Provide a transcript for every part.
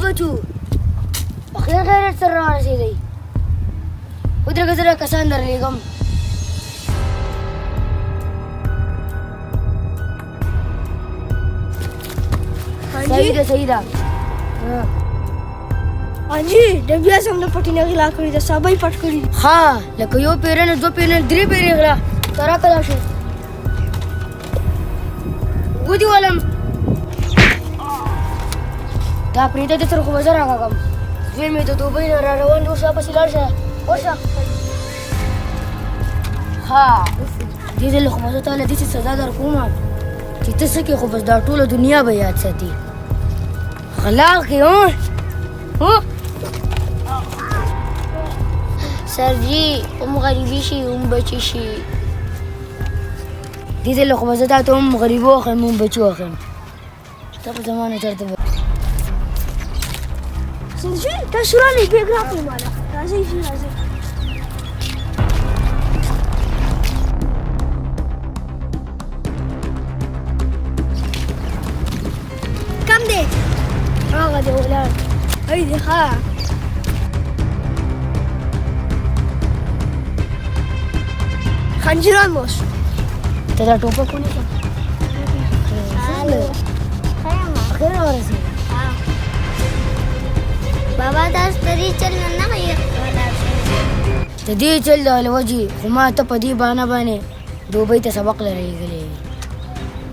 بچو په خیر غیرت سره رارسېدئ ودرېږه زه کسان درلېږم صحیح ده صحیح ده حاجي د بیا سم د پټي نه غلا کړې ده سبا یې پټ کړي دي ها لکه یو پیره نه دوه پیره نه درې پیرې غلا سره کلا شو ودې ولم دا پرېږده دې سره خو به زه راکاږم زوی مې د دوبۍ نه را روان دی اوس راپسې لاړ شه ورشه ها دې ځل خو به زه تاله داسې سزا درکوم چې ته څه کې خو بس دا ټوله دنیا به یاد ساتي غلا کې سرجي هم غریبي شي هم بچي شي دې ځل خو به زه تا ته هم غریبو واخلم هم بچي واخلم ته په زما نه چېرته سرجي تاسو رالئ بیګ راکړئ ماله راځئ جي راځئ کم دی هغه دی ولاړ هی دی ښه خنجران موس ته دا ټوپک ونیسه خیر راورسېده بابا تاسو د دې چل نه غوښتل د دې چل د وجې خو ما ته په دې بهانه باندې دوبۍ ته سبق لرېږلی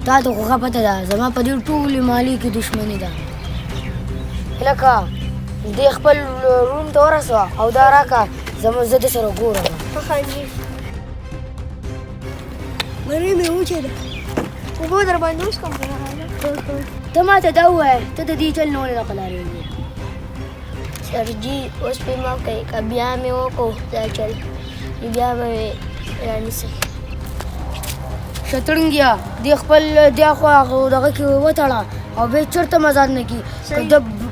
تا ته خو ښه پته ده زما په دې ټولې مالي کې دښمني ده لکه دې خپل روم ته ورسوه او دا راکړه زه دې سره ګورم مرۍ مې وچې ده اوبه در باندې اوس کوم ته ما ته دا ووایه ته د دې چل نه ولې راقلاریږې سرجي اوس پې ما کوي که بیا مې وکړو دا چل بیا به مې رانیسئ شطرنګیا دې خپل دې خوا دغه کې وتړه او بیا چېرته مزاد نه کړي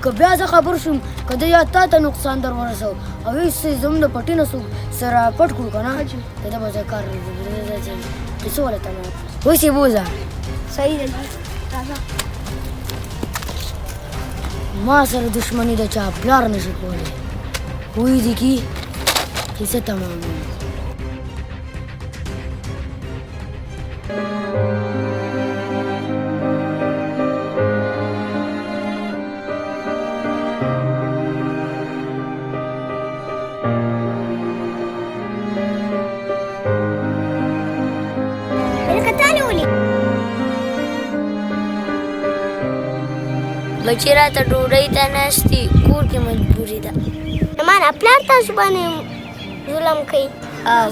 که بیا زه خبر شوم که ده یا تا ته نقصان در ورسو او هېڅ زموږ د پټي نه څوک سره پټ کړو که نه که ده به زه کار چې څه وله تمام اوس یې بوځه صحیح ده راځه ما سره دښمني د چا پلار نه شي کولی وایي دي کې کیسه تمام بچی راته ډوډۍ ته ناستي کور کې مجبوري ده مانا پلار تاسو باندې ظلم کوي او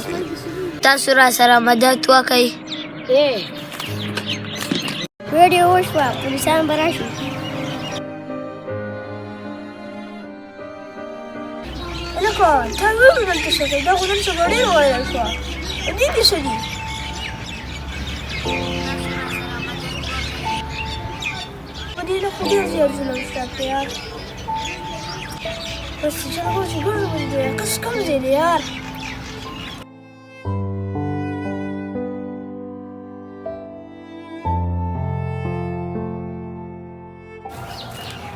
تاسو را سره مدد وکئ ویډیو وشوه پولیسان به راشي لکه تا ویلو دلته څه کوي دا خو دلته ډوډۍ وویل شوه دې کې څه دي دې خو ډېر زیات ظلم شته ته یار بس چې هغه چې ګورم دی کس کم ځای دی یار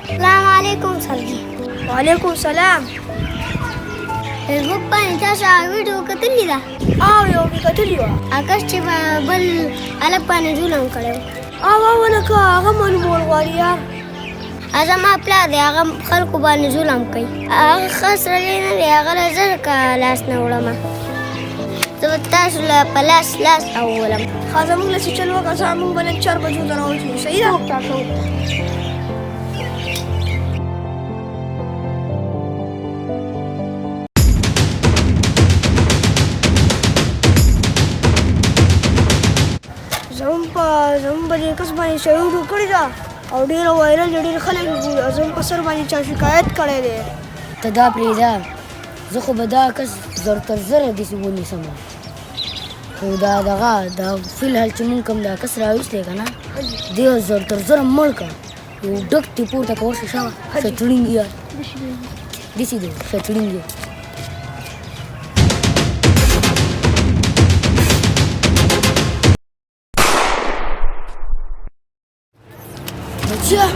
السلام علیکم سرجي وعلیکم السلام فیسبوک باندې تاسو ویډیو کتلې ده یو مې کتلې وه هغه چې بل هلک باندې ظلم کړی لکه هغه معلومول غواړي یار زما پلار دی هغه خلکو باندې ظلم کوي هغه ښه سړی نه دی هغه له زر لاس نه وړمه زه به تاسو له په لاس اولم ښه زموږ له چې چل وکړه زه موږ به نن 4 بجو ته راوځو صحیح ده زموږ به دې کس باندې شعور کړې ده او ډېره وایرل ډېر خلک ګوري او زموږ په سر باندې چا شکایت کړی دی ته دا پرېږده زه خو به دا کس زر تر زره داسې ونیسم خو دا دغه دا فی الحال چې مونږ کوم دا کس راویستی که نه دې زر تر زره مړ کړه یو ډک دې پورته که ورشه شوه شټړینګ داسې دی شټړینګ بچیا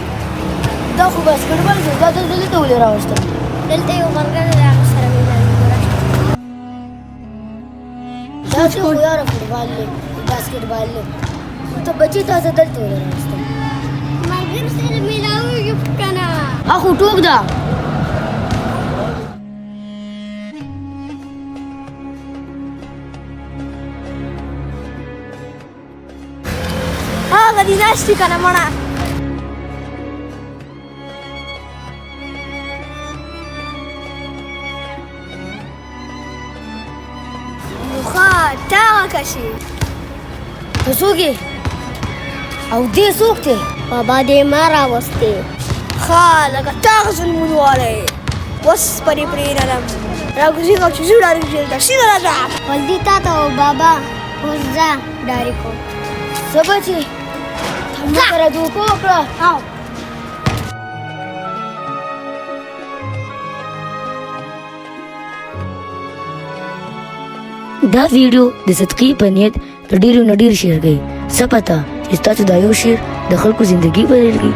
دا خو بس ګډوډ دی دا دلته ولې راوستل؟ دلته یو ملګری دی هغه سره مې راشه. تاسو خو یاره فوټبال دی باسکټبال دی ته بچي تاسو دلته ولې راوستل؟ ملګري سره میلاویږي که نه. خو ټوک ده. هغه دې ناست دي که نه مړه. نو ښه ته هغه کشي ته څوک یې او دې څوک دی؟ بابا دې ما راوستې. ښه لکه تا هغه ظلمونوالی اوس پرې پرېنلم راکوزېږم چې زه ډارېږم چې دلته سیده راځه. ولدي تا ته و بابا اوس ځه ډارې کوم. څه بچې ته ما سره دوکه وکړه. دا ویډیو د صدقې په نیت د ډېرو نه ډېر شیر کړئ. څه پته چې ستاسو دا یو شیر د خلکو زندګي بدل کړي.